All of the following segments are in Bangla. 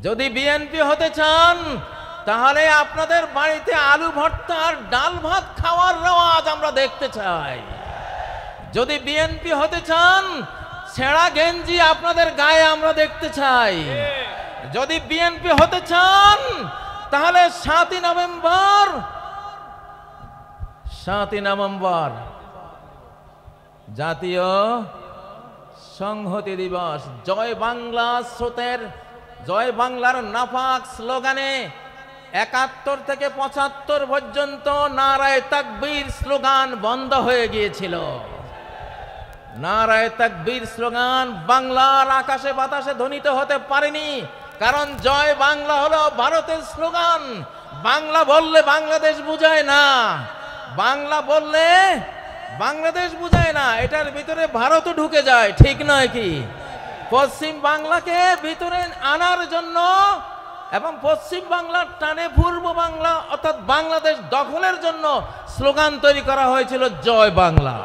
যদি বিএনপি হতে চান তাহলে আপনাদের বাড়িতে আলু ভর্তা আর ডাল ভাত খাওয়ার রেওয়াজ আমরা দেখতে চাই। যদি বিএনপি হতে চান ছেঁড়া গেঞ্জি আপনাদের গায়ে আমরা দেখতে চাই। যদি বিএনপি হতে চান তাহলে 7ই নভেম্বর জাতীয় সংহতি দিবস, জয় বাংলা স্রোতের, জয় বাংলার নাপাক স্লোগানে 71 থেকে 75 পর্যন্ত নারায়ে তাকবীর স্লোগান বন্ধ হয়ে গিয়েছিল। নারায়ে তাকবীর স্লোগান বাংলার আকাশে বাতাসে ধ্বনিত হতে পারেনি, কারণ জয় বাংলা হলো ভারতের স্লোগান। বাংলা বললে বাংলাদেশ বুঝায় না, বাংলা বললে বাংলাদেশ বুঝায় না, এটার ভিতরে ভারতও ঢুকে যায়, ঠিক নয় কি? পশ্চিম বাংলাকে ভিতরে আনার জন্য এবং পশ্চিম বাংলার টানে পূর্ব বাংলা অর্থাৎ বাংলাদেশ দখলের জন্য স্লোগান তৈরি করা হয়েছিল জয় বাংলা।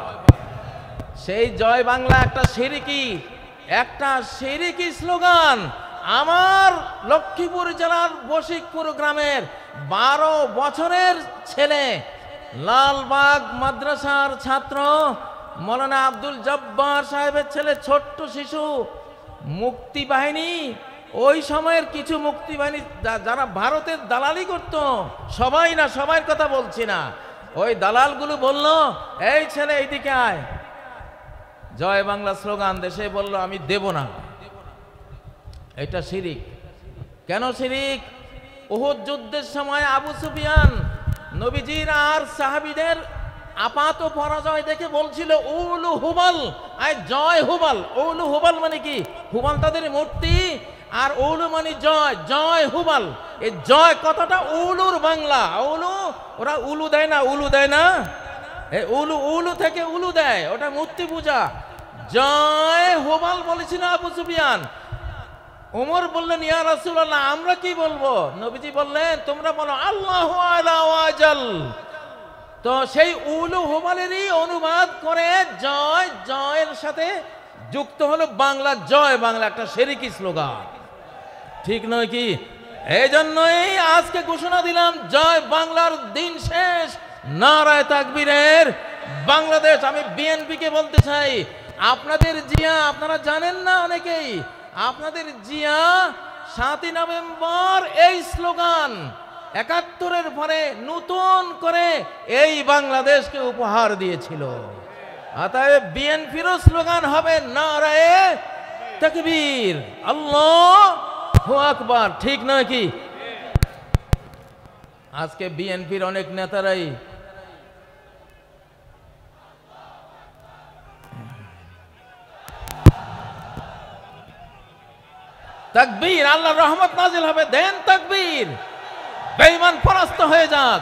সেই জয় বাংলা একটা শিরিকি স্লোগান। আমার লক্ষ্মীপুর জেলার বশিকপুর গ্রামের 12 বছরের ছেলে, লালবাগ মাদ্রাসার ছাত্র মৌলানা আব্দুল জব্বার সাহেবের ছেলে, ছোট্ট শিশু, মুক্তিবাহিনী, ওই সময়ের কিছু মুক্তিবাহিনী যারা ভারতের দালালি করত, সবাই না, সবার কথা বলছি না, ওই দালালগুলো বলল এই ছেলে এইদিকে আয়, জয় বাংলা স্লোগান দেশে বলল আমি দেব না। এটা শিরিক। কেন শিরিক? উহুদ যুদ্ধের সময় আবু সুফিয়ান নবীজির আর সাহাবীদের আপাত পরাজয় দেখে বলছিল উলু হুবাল, আয় জয় হুবাল। উলু হুবাল মানে কি? হুবাল তাদের মূর্তি, আর উলু মানে জয়, জয় হুবাল। এই জয় কথাটা উলুর বাংলা। উলু, ওরা উলু দেয় না, উলু দেয় না, এই উলু, উলু থেকে উলু দেয়, ওটা মূর্তি পূজা। জয় হুবাল বলেছিল আবু সুফিয়ান। ওমর বললেন ইয়া রাসূলুল্লাহ আমরা কি বলবো? নবীজি বললেন তোমরা বলো আল্লাহু আলা ওয়াজাল। তো সেই উলু হুবালেরই অনুবাদ করে জয়, জয়ের সাথে যুক্ত হলো বাংলা জয় বাংলা, একটা শিরকি স্লোগান, ঠিক নয় কি? এই জন্যই আজকে ঘোষণা দিলাম জয় বাংলার দিন শেষ, নারায়ে তাকবীরের বাংলাদেশ। আমি বিএনপিকে বলতে চাই, আপনাদের জিয়া, আপনারা জানেন না অনেকেই, আপনাদের জিয়া 7ই নভেম্বর এই স্লোগান 71-এর পরে নতুন করে এই বাংলাদেশকে উপহার দিয়েছিল। অতএব বিএনপিরও স্লোগান হবে নারায়ে তাকবীর, আল্লাহু আকবার, ঠিক নয় কি? আজকে বিএনপির অনেক নেতারাই তাকবীর, আল্লাহর রহমত নাজিল হবে, দেন তাকবীর, বেঈমান পরাস্ত হয়ে যাক।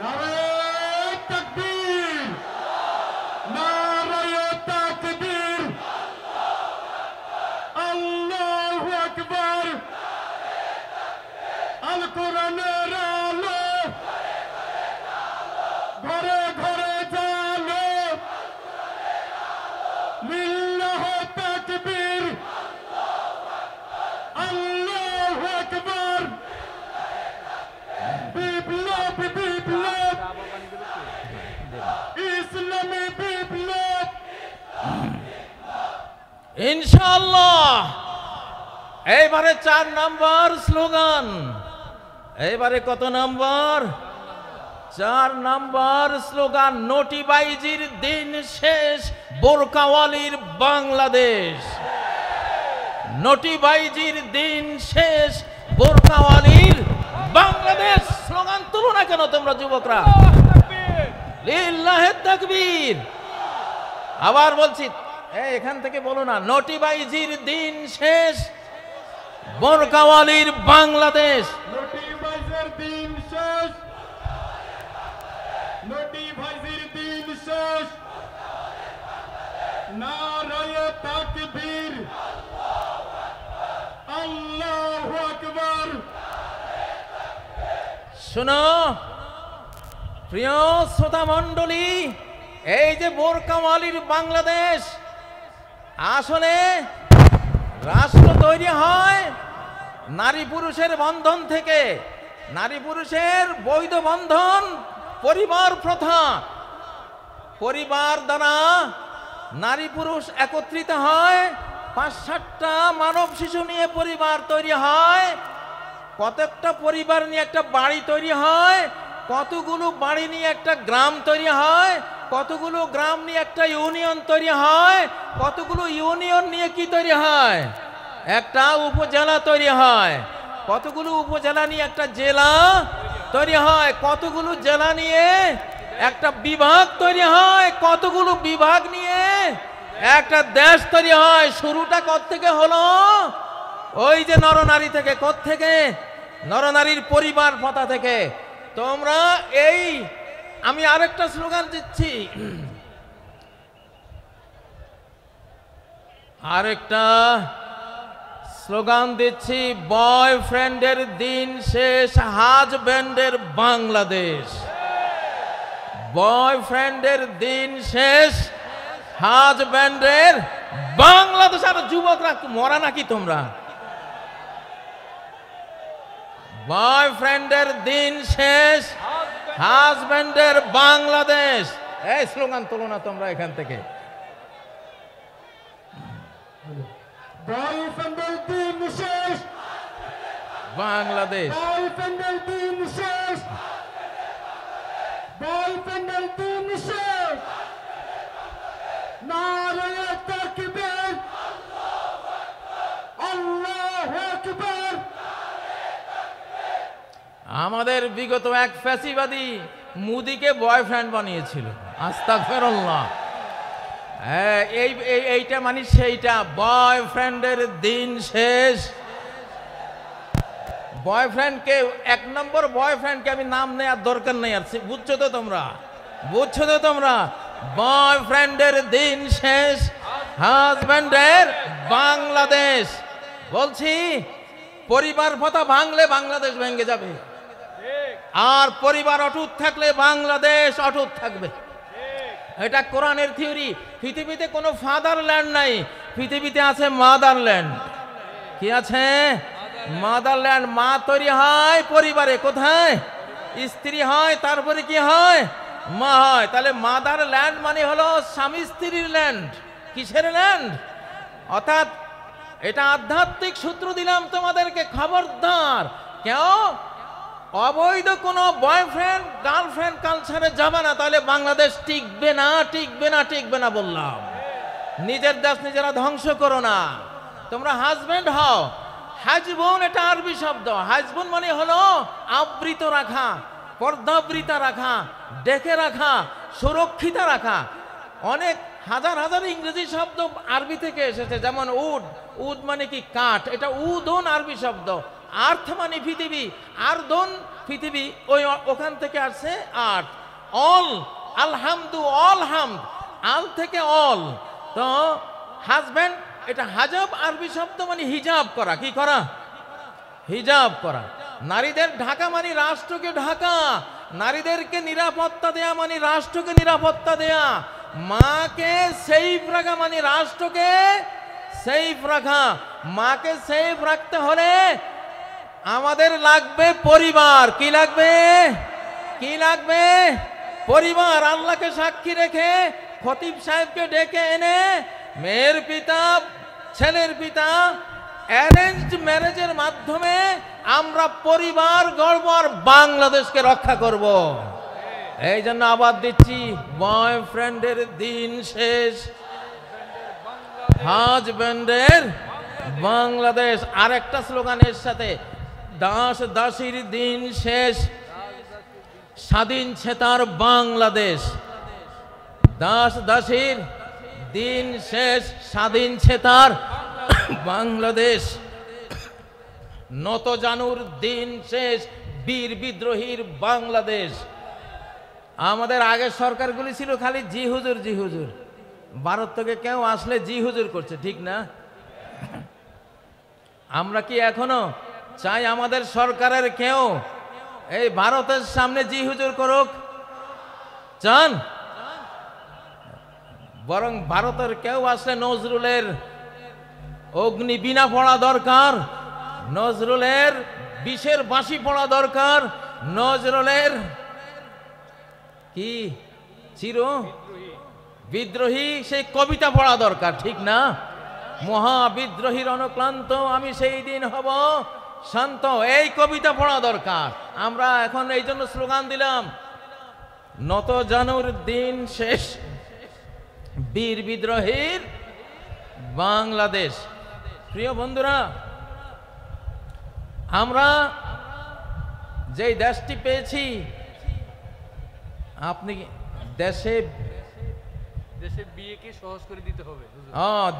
নারায়ে তাকবীর, নারায়ে তাকবীর, আল্লাহু আকবার। আল কোরআনের আলো ঘরে ঘরে জালো, লিল্লাহি তাকবীর, আল্লাহু আকবার। বিপ্লব বিপ্লব, ইসলামী বিপ্লব, ইনশাআল্লাহ। এইবারে 4 নম্বর স্লোগান। এইবারে কত নম্বর? 4 নম্বর স্লোগান, নোটিবাইজির দিন শেষ, বোরকাওয়ালির বাংলাদেশ। নোটিবাইজির দিন শেষ, বোরকাওয়ালির বাংলাদেশ। স্লোগান তুলো না কেন তোমরা যুবকরা? লিল্লাহি তাকবীর। আবার বলছি, এখান থেকে বলো না, নোটিবাইজির দিন শেষ, বোরকাওয়ালির বাংলাদেশ। নোটিবাইজির দিন শেষ, নোটিবাইজির দিন শেষ, নারায়ে তাকবীর, আল্লাহু আকবার। শোনো প্রিয় শ্রোতা মণ্ডলী, এই যে বোরকাওয়ালির বাংলাদেশ, আসলে রাষ্ট্র তৈরি হয় নারী পুরুষের বন্ধন থেকে। নারী পুরুষের বৈধ বন্ধন পরিবার প্রথা। পরিবার দ্বারা নারী পুরুষ একত্রিত হয়, ৫-৭টা মানব শিশু নিয়ে পরিবার তৈরি হয়। কতকটা পরিবার নিয়ে একটা বাড়ি তৈরি হয়, কতগুলো বাড়ি নিয়ে একটা গ্রাম তৈরি হয়, কতগুলো গ্রাম নিয়ে একটা ইউনিয়ন তৈরি হয়, কতগুলো ইউনিয়ন নিয়ে কি তৈরি হয়, একটা উপজেলা তৈরি হয়, কতগুলো উপজেলা নিয়ে একটা জেলা তৈরি হয়, কতগুলো জেলা নিয়ে একটা বিভাগ তৈরি হয়, কতগুলো বিভাগ নিয়ে একটা দেশ তৈরি হয়। শুরুটা কোত্থেকে হলো? ওই যে নরনারী থেকে। কোত্থেকে? নরনারীর পরিবার প্রথা থেকে। তোমরা এই, আমি আরেকটা স্লোগান দিচ্ছি, আরেকটা স্লোগান দিচ্ছি, বয়ফ্রেন্ডের দিন শেষ, হাজব্যান্ডের বাংলাদেশ। বয়ফ্রেন্ডের দিন শেষ, হাজব্যান্ডের বাংলাদেশ। আর যুবকরা মরা নাকি তোমরা? বয়ফ্রেন্ডের দিন শেষ, হাজব্যান্ডের বাংলাদেশ। এই স্লোগান তোলো না তোমরা এখান থেকে। বয়ফ্রেন্ডের দিন শেষ, বাংলাদেশ। বয়ফ্রেন্ডের দিন শেষ, বয়ফ্রেন্ডের দিন শেষ। নারায়ে তাকবীর, আল্লাহু আকবার। আমাদের বিগত এক ফ্যাসিবাদী মুদিকে বয়ফ্রেন্ড বানিয়েছিল। আস্তাগফিরুল্লাহ। এইটা মানে সেইটা, বয়ফ্রেন্ডের দিন শেষ। বয়ফ্রেন্ডকে, ১ নম্বর বয়ফ্রেন্ডকে আমি নাম নেওয়ার দরকার নেই আর, বুঝছো তো তোমরা? বুঝছো তো তোমরা? বয়ফ্রেন্ডের দিন শেষ, হাজব্যান্ডের বাংলাদেশ। বলছি পরিবার প্রথা ভাঙলে বাংলাদেশ ভেঙে যাবে, আর পরিবার অটুট থাকলে বাংলাদেশ অটুট থাকবে। এটা কোরআনের থিওরি। পৃথিবীতে কোনো ফাদারল্যান্ড নাই, পৃথিবীতে আছে মাদারল্যান্ড। কি আছে? মাদারল্যান্ড। মা তৈরি হয় পরিবারে। কোথায়? স্ত্রী হয়, তারপরে কি হয়? মা হয়। তাহলে মাদারল্যান্ড মানে হলো স্বামী স্ত্রীর ল্যান্ড। কিসের ল্যান্ড? অর্থাৎ এটা আধ্যাত্মিক সূত্র দিলাম তোমাদেরকে, খবরদার কেউ অবৈধ কোনো বয়ফ্রেন্ড গার্লফ্রেন্ড কালচারে যাবে না, তাহলে বাংলাদেশ টিকবে না, টিকবে না, টিকবে না বললাম। নিজের দেশ নিজেরা ধ্বংস করো না। তোমরা হাজব্যান্ড হও। হাজবুন এটা আরবি শব্দ। হাজবুন মানে হলো আবৃত রাখা, পর্দাবৃতা রাখা, ডেকে রাখা, সুরক্ষিত রাখা। অনেক হাজার হাজার ইংরেজি শব্দ আরবি থেকে এসেছে, যেমন উড। উড মানে কি? কাঠ। এটা উদন আরবি শব্দ। আর্থ মানে পৃথিবী, আর্দন পৃথিবী, ওই ওখান থেকে আসছে আর্থ। অল, আলহামদু, অল হামদ, আল থেকে অল। তো হাজব্যান্ড এটা হাজাব আরবি শব্দ মানে হিজাব করা। কি করা? হিজাব করা। নারীদের ঢাকা মানে রাষ্ট্রকে ঢাকা, নারীদেরকে নিরাপত্তা দেয়া মানে রাষ্ট্রকে নিরাপত্তা দেয়া, মাকে সেফ রাখা মানে রাষ্ট্রকে সেফ রাখা। মাকে সেফ রাখতে হলে আমাদের লাগবে পরিবার। কি লাগবে? কি লাগবে? পরিবার। আল্লাহকে সাক্ষী রেখে খতিব সাহেবকে ডেকে এনে মেয়ের পিতা, ছেলের পিতা, অ্যারেঞ্জড ম্যারেজের মাধ্যমে আমরা পরিবার গড়ব আর বাংলাদেশকে রক্ষা করব। এই জন্য আবার দিচ্ছি, বয়ফ্রেন্ডের দিন শেষ, হাজব্যান্ডের বাংলাদেশ। আরেকটা স্লোগানের সাথে, দাস দাসীর দিন শেষ, স্বাধীন চেতার বাংলাদেশ। দাস দাসীর দিন শেষ, স্বাধীন চেতার বাংলাদেশ। নত জানুর দিন শেষ, বীর বিদ্রোহীর বাংলাদেশ। আমাদের আগের সরকারগুলি ছিল খালি জি হুজুর জি হুজুর। ভারত থেকে কেউ আসলে জি হুজুর করছে, ঠিক না? আমরা কি এখনো চাই আমাদের সরকারের কেউ এই ভারতের সামনে জি হুজুর করুক চান, বরং ভারতের কেউ আসলে নজরুলের অগ্নি বিনা পড়া দরকার, নজরুলের বিষের বাঁশি পড়া দরকার, নজরুলের কি চির বিদ্রোহী সেই কবিতা পড়া দরকার, ঠিক না? মহাবিদ্রোহীর অনুক্লান্ত আমি সেই দিন হব শান্ত, এই কবিতা পড়া দরকার। আমরা এখন এই জন্য স্লোগান দিলাম, নত জানুর দিন শেষ, বীর বিদ্রোহীর বাংলাদেশ। প্রিয় বন্ধুরা, আমরা যেই দেশটি পেয়েছি, আপনি দেশে বিয়েকে সহজ করে দিতে হবে।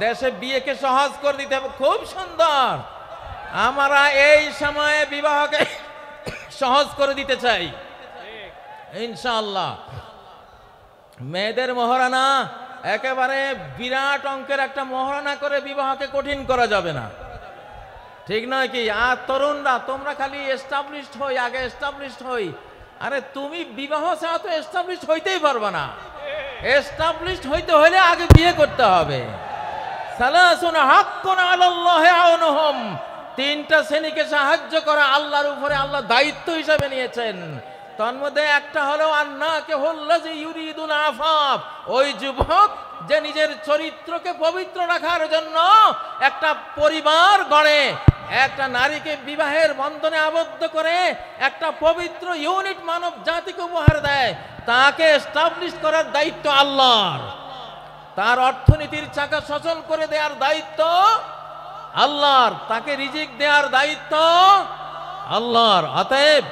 দেশে বিয়েকে সহজ করে দিতে হবে, খুব সুন্দর। আমরা এই সময়ে বিবাহকে সহজ করে দিতে চাই ইনশাআল্লাহ। মেয়েদের মহারানা একেবারে বিরাট অঙ্কের একটা মহারানা করে বিবাহকে কঠিন করা যাবে না, ঠিক নয় কি? আর তরুণরা তোমরা খালি এস্টাবলিশড হই, আগে এস্টাবলিশড হই। আরে তুমি বিবাহ ছাড়া তো এস্টাবলিশড হইতেই পারবে না। এস্টাবলিশড হইতে হলে আগে বিয়ে করতে হবে। সালাসুন হাক্কুন আলাল্লাহি আউনুহুম, তিনটা শ্রেণীকে সাহায্য করা আল্লাহর উপরে আল্লাহ দায়িত্ব হিসাবে নিয়েছেন। তার মধ্যে একটা হলো আন্নাকে হুল্লাযী ইউরিদুল আফাফ, ওই যুবক যে নিজের চরিত্রকে পবিত্র রাখার জন্য একটা পরিবার গড়ে, একটা নারীকে বিবাহের বন্ধনে আবদ্ধ করে একটা পবিত্র ইউনিট মানব জাতিকে উপহার দেয়, তাকে এস্টাবলিশ করার দায়িত্ব আল্লাহর। তার অর্থনীতির চাকা সচল করে দেওয়ার দায়িত্ব আল্লাহর, তাকে রিজিক দেওয়ার দায়িত্ব আল্লাহর। অতএব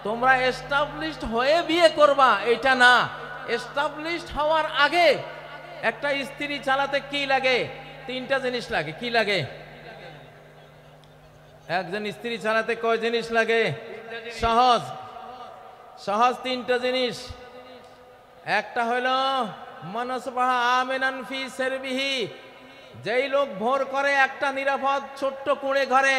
তোমরা এস্টাবলিশড হয়ে বিয়ে করবা এটা না, এস্টাবলিশড হওয়ার আগে একটা স্ত্রী চালাতে কি লাগে? তিনটা জিনিস লাগে। কি লাগে? একজন স্ত্রী চালাতে কয় জিনিস লাগে? সহজ সহজ তিনটা জিনিস। একটা হলো মানসবাহা আমিনান ফি সারবিহি, যেই লোক ভোর করে একটা নিরাপদ ছোট্ট কুঁড়ে ঘরে,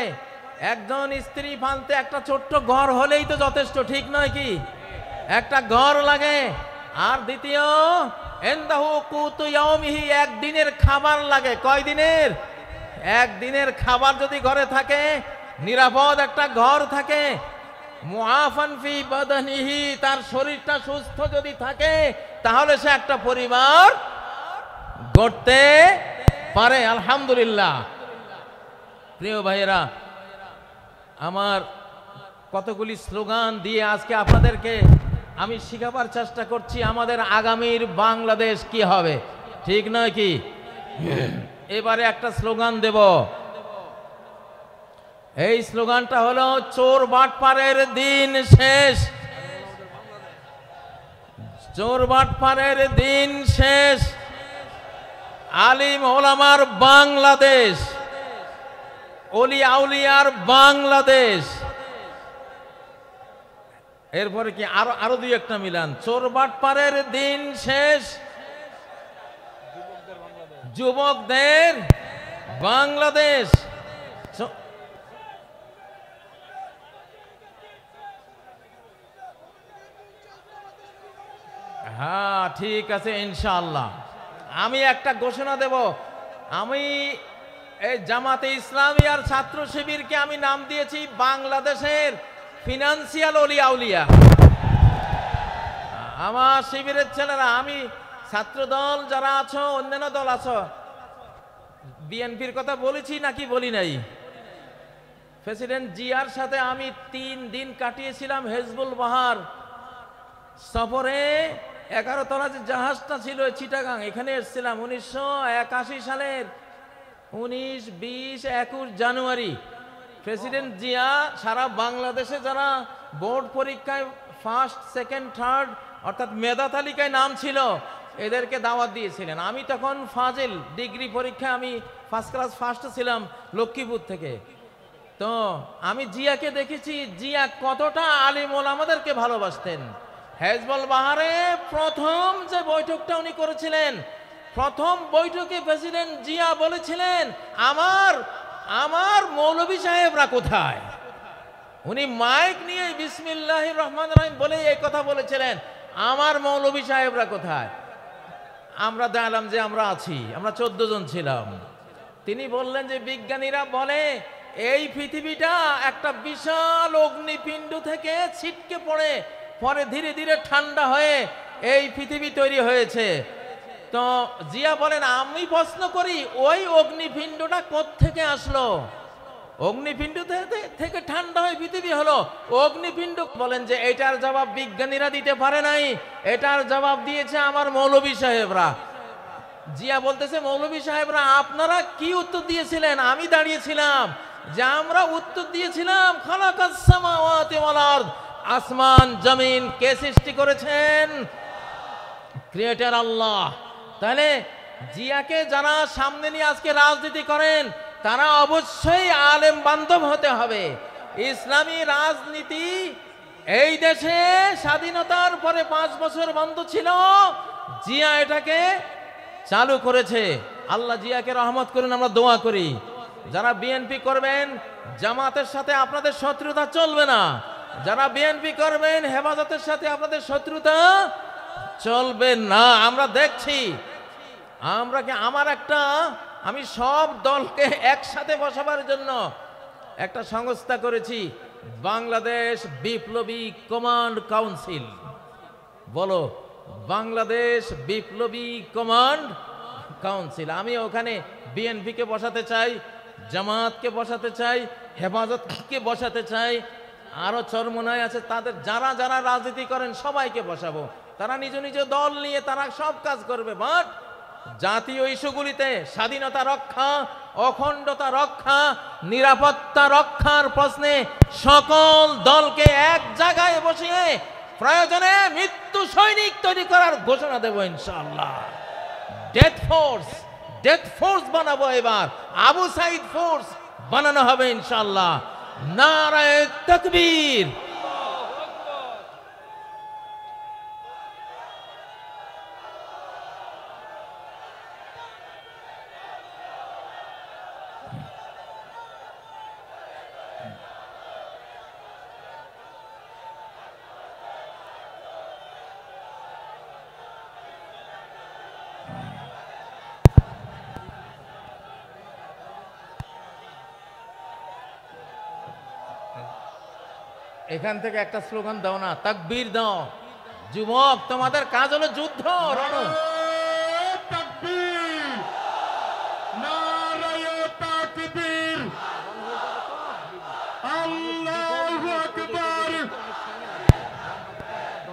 একজন স্ত্রী ফালতে একটা ছোট্ট ঘর হলেই তো যথেষ্ট, ঠিক নয় কি? একটা ঘর লাগে। আর দ্বিতীয় ইনদাহু কুতু ইয়াউমিহি, একদিনের খাবার লাগে। কয় দিনের? একদিনের খাবার যদি ঘরে থাকে, নিরাপদ একটা ঘর থাকে, মুআফান ফি বাদানিহি, তার শরীরটা সুস্থ যদি থাকে, তাহলে সে একটা পরিবার গড়তে পারে। আলহামদুলিল্লাহ। প্রিয় ভাইয়েরা, আমার কতগুলি স্লোগান দিয়ে আজকে আপনাদেরকে আমি শিখাবার চেষ্টা করছি আমাদের আগামীর বাংলাদেশ কি হবে, ঠিক নয় কি? এবারে একটা স্লোগান দেব। এই স্লোগানটা হলো চোর বাটপারের দিন শেষ, চোর বাটপারের দিন শেষ, আলিম ওলামার বাংলাদেশ, অলি আউলিয়ার বাংলাদেশ। এরপরে কি আরো দুই একটা মিলান, চোর বাটপারের দিন শেষ, যুবকদের বাংলাদেশ। হ্যাঁ, ঠিক আছে ইনশাআল্লাহ। আমি একটা ঘোষণা দেব, আমি এই জামাতে ইসলামী আর ছাত্র শিবিরকে আমি নাম দিয়েছি বাংলাদেশের ফিনান্সিয়াল অলি আউলিয়া। আমার শিবিরের ছেলেরা, আমি ছাত্র দল যারা আছো, অন্যান্য দল আছো, বিএনপির কথা বলেছি নাকি বলি নাই? প্রেসিডেন্ট জিয়ার সাথে আমি 3 দিন কাটিয়েছিলাম হেজবুল বাহার সফরে। 11 তলা যে জাহাজটা ছিল চিটাগাং, এখানে এসেছিলাম 1981 সালের 19, 20, 21 জানুয়ারি। প্রেসিডেন্ট জিয়া সারা বাংলাদেশে যারা বোর্ড পরীক্ষায় ফার্স্ট, সেকেন্ড, থার্ড অর্থাৎ মেধা তালিকায় নাম ছিল, এদেরকে দাওয়াত দিয়েছিলেন। আমি তখন ফাজিল ডিগ্রি পরীক্ষায় আমি ফার্স্ট ক্লাস ফার্স্ট ছিলাম লক্ষ্মীপুর থেকে। তো আমি জিয়াকে দেখেছি, জিয়া কতটা আলিম ওলামাদেরকে ভালোবাসতেন। হেজবুল বাহারে প্রথম যে বৈঠকটা উনি করেছিলেন, প্রথম বৈঠকে প্রেসিডেন্ট জিয়া বলেছিলেন, আমার মৌলভী সাহেবরা কোথায়? উনি মাইক নিয়ে বিসমিল্লাহির রহমানির রহিম বলে এই কথা বলেছিলেন। আমার মৌলভী সাহেবরা কোথায়? আমরা দেখলাম যে আমরা আছি, আমরা 14 জন ছিলাম। তিনি বললেন যে বিজ্ঞানীরা বলে এই পৃথিবীটা একটা বিশাল অগ্নিপিণ্ড থেকে ছিটকে পড়ে পরে ধীরে ধীরে ঠান্ডা হয়ে এই পৃথিবী তৈরি হয়েছে। তো জিয়া বলেন, আমি প্রশ্ন করি ওই অগ্নিপিণ্ডটা কোত্থেকে আসলো? অগ্নিপিণ্ড থেকে ঠান্ডা হয়ে পৃথিবী হলো। অগ্নিপিণ্ড বলেন যে এটার জবাব বিজ্ঞানীরা দিতে পারে নাই, এটার জবাব দিয়েছে আমার মৌলভী সাহেবরা। জিয়া বলতেছে, মৌলভী সাহেবরা আপনারা কি উত্তর দিয়েছিলেন? আমি দাঁড়িয়েছিলাম যে আমরা উত্তর দিয়েছিলাম খালাকাস সামাওয়াতি ওয়াল আরদ, আসমান জমিন কে সৃষ্টি করেছেন? ক্রিয়েটর আল্লাহ। তাহলে জিয়াকে যারা সামনে নিয়ে আজকে রাজনীতি করেন তারা অবশ্যই আলেম বান্ধব হতে হবে। ইসলামী রাজনীতি এই দেশে স্বাধীনতার পরে 5 বছর বন্ধ ছিল, জিয়া এটাকে চালু করেছে। আল্লাহ জিয়াকে রহমত করুন, আমরা দোয়া করি। যারা বিএনপি করবেন জামাতের সাথে আপনাদের শত্রুতা চলবে না, যারা বিএনপি করবেন হেফাজতের সাথে আপনাদের শত্রুতা চলবে না। আমরা দেখছি, আমি সব দলকে একসাথে বসাবার জন্য একটা সংস্থা করেছি, বাংলাদেশ বিপ্লবী কমান্ড কাউন্সিল। বলো, বাংলাদেশ বিপ্লবী কমান্ড কাউন্সিল। আমি ওখানে বিএনপিকে বসাতে চাই, জামাতকে বসাতে চাই, হেফাজতকে বসাতে চাই, আরো চরমনায় আছে তাদের, যারা যারা রাজনীতি করেন সবাইকে বসাবো। তারা নিজ নিজ দল নিয়ে তারা সব কাজ করবে, বাট জাতীয় ইস্যুগুলিতে স্বাধীনতা রক্ষা, অখণ্ডতা রক্ষা, নিরাপত্তা রক্ষার প্রশ্নে সকল দলকে এক জায়গায় বসিয়ে প্রয়োজনে মৃত্যু সৈনিক তৈরি করার ঘোষণা দেব ইনশাআল্লাহ। ডেথ ফোর্স বানাবো, এবার আবু সাইদ ফোর্স বানানো হবে ইনশাআল্লাহ। নারায়ে তাকবীর। এখান থেকে একটা স্লোগান দাও না, তাকবীর দাও। যুবক, তোমাদের কাজ হলো যুদ্ধ। রণু তাকবীর, নারায়ে তাকবীর, আল্লাহু আকবার।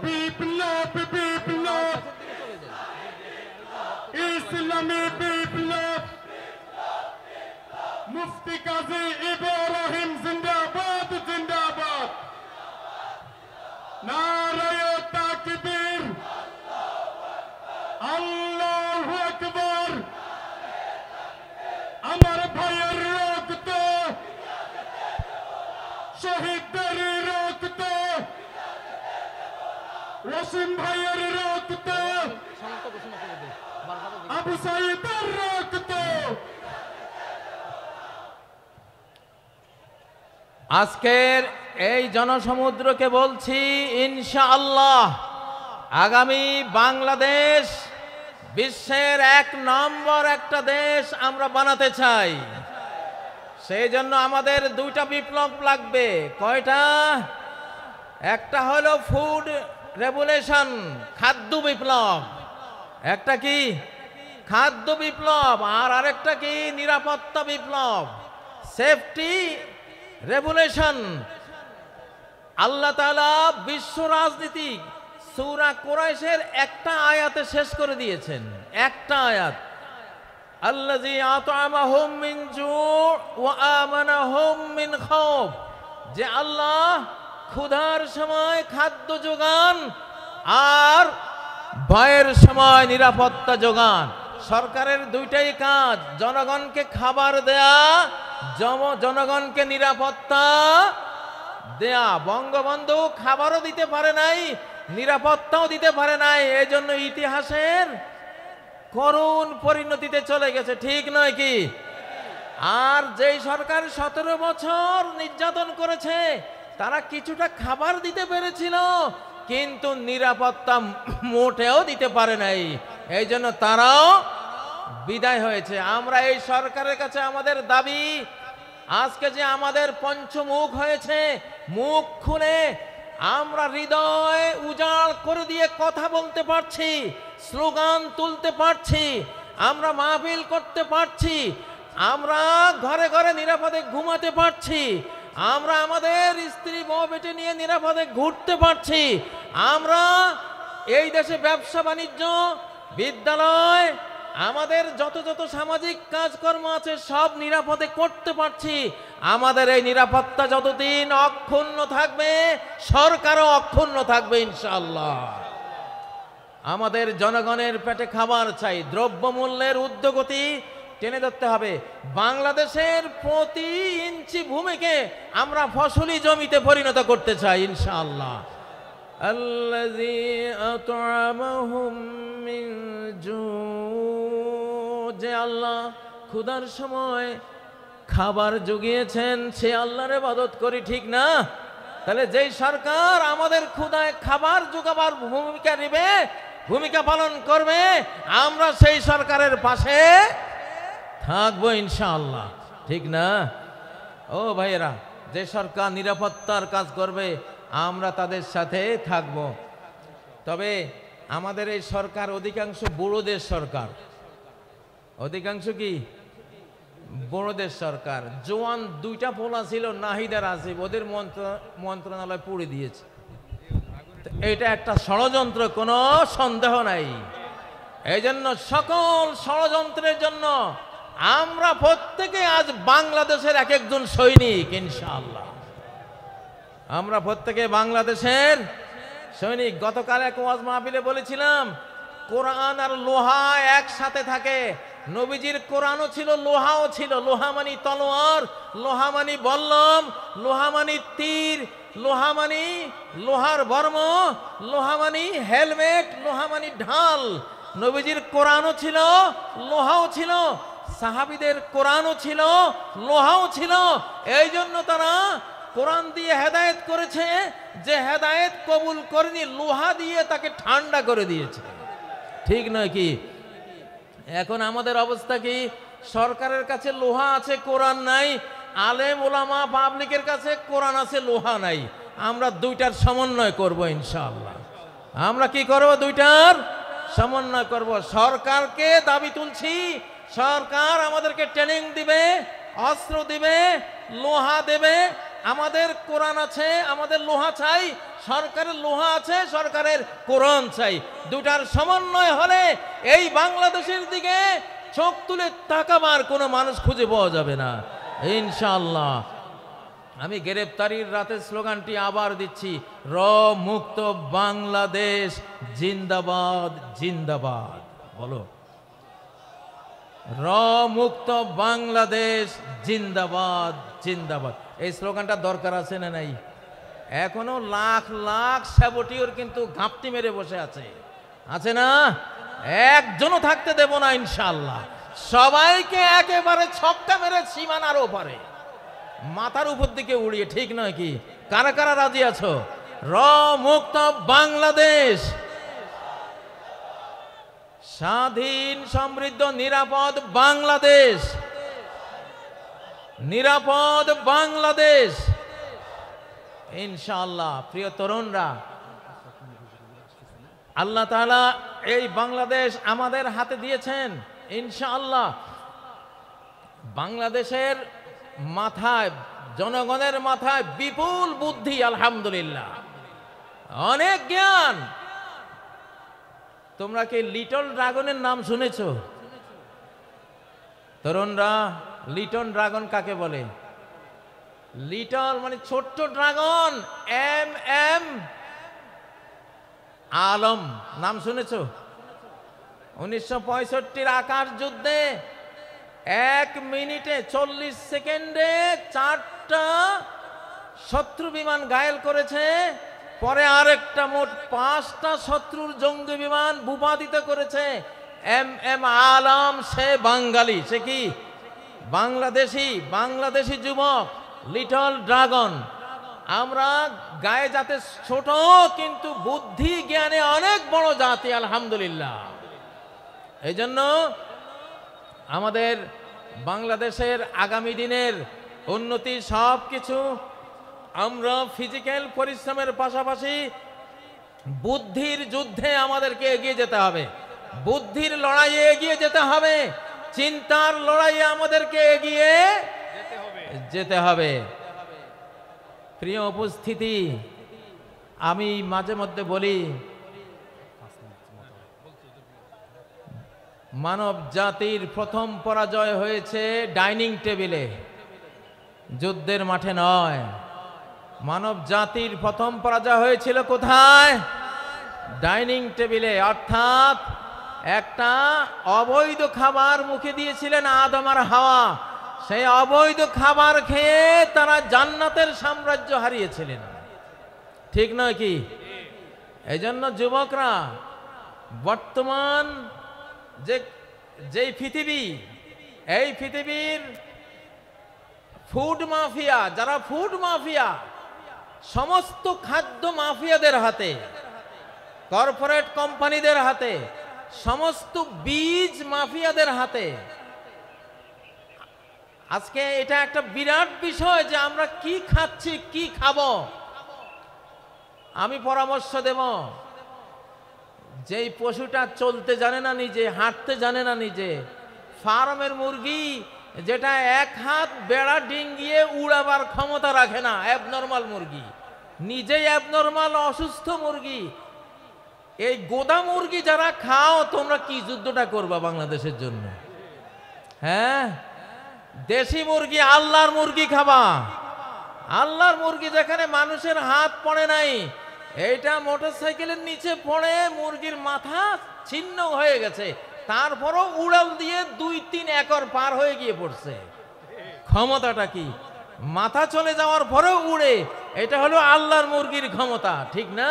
বিপ্লব বিপ্লব, ইসলামী বিপ্লব, মুফতি কাজী ইব্রাহিম জিন্দাবাদ জিন্দাবাদ। নারায়ে তাকবীর, আল্লাহু আকবার। আমার ভাইয়ের রক্ত, শহীদদের রক্ত, রসিম ভাইয়ের রক্ত, আবু সাইদের রক্ত। আজকের এই জনসমুদ্রকে বলছি, ইনশাআল্লাহ আগামী বাংলাদেশ বিশ্বের 1 নম্বর একটা দেশ আমরা বানাতে চাই। সেই জন্য আমাদের 2টা বিপ্লব লাগবে। কয়টা? একটা হলো ফুড রেভলিউশন, খাদ্য বিপ্লব। একটা কি? খাদ্য বিপ্লব। আর আরেকটা কি? নিরাপত্তা বিপ্লব, সেফটি রেভলিউশন। আল্লাহ তাআলা বিশ্ব রাজনীতি সূরা কুরাইশের একটা আয়াতে শেষ করে দিয়েছেন। একটা আয়াত, আল্লাযী আত'আমাহুম মিন জু' ওয়া আমানাহুম মিন খাউফ, যে আল্লাহ ক্ষুধার সময় খাদ্য যোগান আর ভয়ের সময় নিরাপত্তা যোগান। সরকারের 2টাই কাজ, জনগণকে খাবার দেয়া, জনগণকে নিরাপত্তা দেয়া। বঙ্গবন্ধু খাবারও দিতে পারে নাই, নিরাপত্তাও দিতে পারে নাই, এজন্য ইতিহাসের করুণ পরিণতিতে চলে গেছে, ঠিক নয় কি? আর যেই সরকার 17 বছর নির্যাতন করেছে তারা কিছুটা খাবার দিতে পেরেছিল, কিন্তু নিরাপত্তা মোটেও দিতে পারে নাই। এই জন্য তারাও বিদায় হয়েছে। আমরা এই সরকারের কাছে আমাদের দাবি, আজকে যে আমাদের পঞ্চমুখ হয়েছে, মুখ খুলে আমরা হৃদয় উজাড় করে দিয়ে কথা বলতে পারছি, স্লোগান তুলতে পারছি, আমরা মাহফিল করতে পারছি, আমরা ঘরে ঘরে নিরাপদে ঘুমাতে পারছি, আমরা আমাদের স্ত্রী বউ বেটে নিয়ে নিরাপদে ঘুরতে পারছি, আমরা এই দেশে ব্যবসা বাণিজ্য, বিদ্যালয়, আমাদের যত যত সামাজিক কাজকর্ম আছে সব নিরাপদে করতে পারছি। আমাদের এই নিরাপত্তা যতদিন অক্ষুণ্ণ থাকবে, সরকারও অক্ষুণ্ণ থাকবে ইনশাআল্লাহ। আমাদের জনগণের পেটে খাবার চাই, দ্রব্যমূল্যের ঊর্ধ্বগতি টেনে ধরতে হবে। বাংলাদেশের প্রতি ইঞ্চি ভূমিকে আমরা ফসলি জমিতে পরিণত করতে চাই ইনশাআল্লাহ। আল্লাযী আত'আমাহুম মিন জু, যে আল্লাহ ক্ষুধার সময় খাবার জুগিয়েছেন, সে আল্লাহর ইবাদত করি, ঠিক না? তাহলে যেই সরকার আমাদের ক্ষুধায় খাবার জোগাবার ভূমিকা নেবে, ভূমিকা পালন করবে, আমরা সেই সরকারের পাশে থাকবো ইনশাআল্লাহ, ঠিক না? ও ভাইয়েরা, যে সরকার নিরাপত্তার কাজ করবে আমরা তাদের সাথে থাকব। তবে আমাদের এই সরকার অধিকাংশ বুড়োদের সরকার, অধিকাংশ কি বড়দের সরকার। জোয়ান দুইটা পোলা ছিল, নাহিদার আসিফ, ওদের মন্ত্রণালয় পুড়ে দিয়েছে। এটা একটা ষড়যন্ত্র, কোনো সন্দেহ নাই। এই জন্য সকল ষড়যন্ত্রের জন্য আমরা প্রত্যেকে আজ বাংলাদেশের এক একজন সৈনিক ইনশাআল্লাহ। আমরা প্রত্যেকে বাংলাদেশের সৈনিক। গতকাল এক ওয়াজ মাহফিলে বলেছিলাম, কোরআন আর লোহা একসাথে থাকে। নবীজির কোরআনও ছিল, লোহাও ছিল। লোহা মানি তলোয়ার, লোহা মানি বল্লম, লোহা মানি তীর, লোহা মানি লোহার বর্ম, লোহা মানি হেলমেট, লোহা মানি ঢাল। নবীজির কোরআনও ছিল, লোহাও ছিল। সাহাবীদের কোরআনও ছিল, লোহাও ছিল। এই জন্য তারা কোরআন দিয়ে হেদায়েত করেছে, যে হেদায়েত কবুল করেনি লোহা দিয়ে তাকে ঠান্ডা করে দিয়েছে, ঠিক নয় কি? এখন আমাদের অবস্থা কি? সরকারের কাছে লোহা আছে, কোরআন নাই। আলেম ওলামা পাবলিকের কাছে কোরআন আছে, লোহা নাই। আমরা দুইটার সমন্বয় করব ইনশাআল্লাহ। আমরা কি করব? দুইটার সমন্বয় করব। সরকারকে দাবি তুলছি, সরকার আমাদেরকে ট্রেনিং দিবে, অস্ত্র দিবে, লোহা দেবে। আমাদের কোরআন আছে, আমাদের লোহা চাই। সরকারের লোহা আছে, সরকারের কোরআন চাই। দুটার সমন্বয় হলে এই বাংলাদেশের দিকে চোখ তুলে তাকাবার কোনো মানুষ খুঁজে পাওয়া যাবে না ইনশাআল্লাহ। আমি গ্রেফতারির রাতের স্লোগানটি আবার দিচ্ছি, র মুক্ত বাংলাদেশ জিন্দাবাদ জিন্দাবাদ। বলো, র মুক্ত বাংলাদেশ জিন্দাবাদ জিন্দাবাদ। এই স্লোগানটা দরকার আছে না নাই? এখনো লাখ লাখ স্যাবটিওর কিন্তু ঘাপটি মেরে বসে আছে, আছে না? একজনও থাকতে দেব না ইনশাআল্লাহ। সবাইকে একেবারে ছক্কা মেরে সীমানার ওপারে, মাথার উপর দিকে উড়িয়ে, ঠিক নয় কি? কারা কারা রাজি আছো? র মুক্ত বাংলাদেশ, স্বাধীন সমৃদ্ধ নিরাপদ বাংলাদেশ, নিরাপদ বাংলাদেশ ইনশাআল্লাহ। প্রিয় তরুণরা, আল্লাহ তাআলা এই বাংলাদেশ আমাদের হাতে দিয়েছেন ইনশাআল্লাহ। বাংলাদেশের মাথায়, জনগণের মাথায় বিপুল বুদ্ধি, আলহামদুলিল্লাহ, অনেক জ্ঞান। তোমরা কি লিটল ড্রাগনের নাম শুনেছো? তরুণরা, লিটল ড্রাগন কাকে বলে? লিটল মানে ছোট্ট ড্রাগন, এম এম আলম নাম শুনেছো? 1965 আকাশ যুদ্ধে 1 মিনিটে 40 সেকেন্ডে 4টা শত্রু বিমান ঘায়েল করেছে। পরে আরেকটা মোট 5টা শত্রুর জঙ্গি বিমান ভূপাতিত করেছে। এম এম আলম, সে বাঙালি, সে কি বাংলাদেশি, বাংলাদেশি যুবক, লিটল ড্রাগন। আমরা গায়ে যাতে ছোট, কিন্তু বুদ্ধি জ্ঞানে অনেক বড় জাতি, আলহামদুলিল্লাহ। এই জন্য আমাদের বাংলাদেশের আগামী দিনের উন্নতি সব কিছু আমরা ফিজিক্যাল পরিশ্রমের পাশাপাশি বুদ্ধির যুদ্ধে আমাদেরকে এগিয়ে যেতে হবে, বুদ্ধির লড়াইয়ে এগিয়ে যেতে হবে, চিন্তার লড়াইয়ে আমাদেরকে এগিয়ে যেতে হবে। প্রিয় উপস্থিতি, আমি মাঝে মধ্যে বলি, মানব জাতির প্রথম পরাজয় হয়েছে ডাইনিং টেবিলে, যুদ্ধের মাঠে নয়। মানব জাতির প্রথম পরাজয় হয়েছিল কোথায়? ডাইনিং টেবিলে। অর্থাৎ একটা অবৈধ খাবার মুখে দিয়েছিলেন আদম আর হাওয়া, সেই অবৈধ খাবার খেয়ে তারা জান্নাতের সাম্রাজ্য হারিয়েছিলেন, ঠিক নয় কি? এই জন্য যুবকরা, বর্তমান যেই পৃথিবী, এই পৃথিবীর ফুড মাফিয়া, যারা ফুড মাফিয়া, সমস্ত খাদ্য মাফিয়াদের হাতে, কর্পোরেট কোম্পানিদের হাতে, সমস্ত বীজ মাফিয়াদের হাতে। আজকে এটা একটা বিরাট বিষয় যে আমরা কি খাচ্ছি, কি খাবো। আমি পরামর্শ দেব, যেই পশুটা চলতে জানে না নিজে, হাঁটতে জানে না নিজে, ফার্মের মুরগি যেটা এক হাত বেড়া ডিঙ্গিয়ে উড়াবার ক্ষমতা রাখে না, অ্যাবনর্মাল মুরগি, নিজেই অ্যাবনর্মাল অসুস্থ মুরগি, এই গোদা মুরগি যারা খাও, তোমরা কি যুদ্ধটা করবা বাংলাদেশের জন্য? হ্যাঁ, দেশি মুরগি, আল্লাহর মুরগি খাবা। আল্লাহর মুরগি যেখানে মানুষের হাত পড়ে নাই, এইটা মোটরসাইকেলের নিচে পড়ে মুরগির মাথা ছিন্ন হয়ে গেছে, তারপরও উড়াল দিয়ে 2-3 একর পার হয়ে গিয়ে পড়ছে। ক্ষমতাটা কি? মাথা চলে যাওয়ার পরেও উড়ে, এটা হলো আল্লাহর মুরগির ক্ষমতা, ঠিক না?